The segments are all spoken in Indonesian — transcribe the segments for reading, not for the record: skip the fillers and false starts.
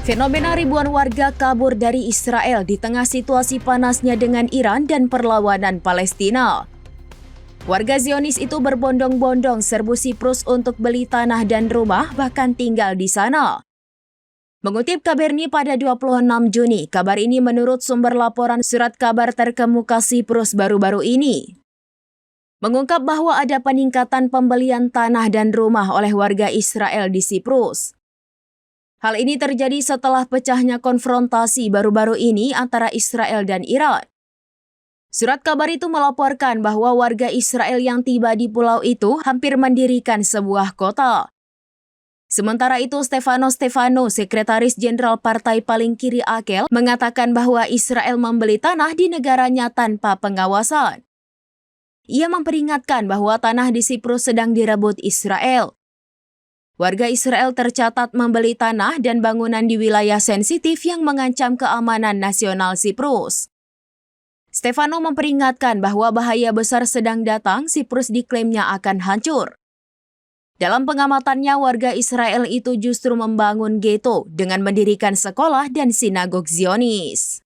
Fenomena ribuan warga kabur dari Israel di tengah situasi panasnya dengan Iran dan perlawanan Palestina. Warga Zionis itu berbondong-bondong serbu Siprus untuk beli tanah dan rumah, bahkan tinggal di sana. Mengutip KBRI pada 26 Juni, kabar ini menurut sumber laporan surat kabar terkemuka Siprus baru-baru ini. Mengungkap bahwa ada peningkatan pembelian tanah dan rumah oleh warga Israel di Siprus. Hal ini terjadi setelah pecahnya konfrontasi baru-baru ini antara Israel dan Iran. Surat kabar itu melaporkan bahwa warga Israel yang tiba di pulau itu hampir mendirikan sebuah kota. Sementara itu, Stefano, Sekretaris Jenderal Partai paling kiri Akel, mengatakan bahwa Israel membeli tanah di negaranya tanpa pengawasan. Ia memperingatkan bahwa tanah di Siprus sedang direbut Israel. Warga Israel tercatat membeli tanah dan bangunan di wilayah sensitif yang mengancam keamanan nasional Siprus. Stefano memperingatkan bahwa bahaya besar sedang datang, Siprus diklaimnya akan hancur. Dalam pengamatannya, warga Israel itu justru membangun ghetto dengan mendirikan sekolah dan sinagog Zionis.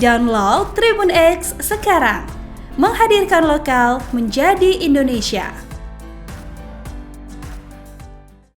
Download Tribun X sekarang, menghadirkan lokal menjadi Indonesia.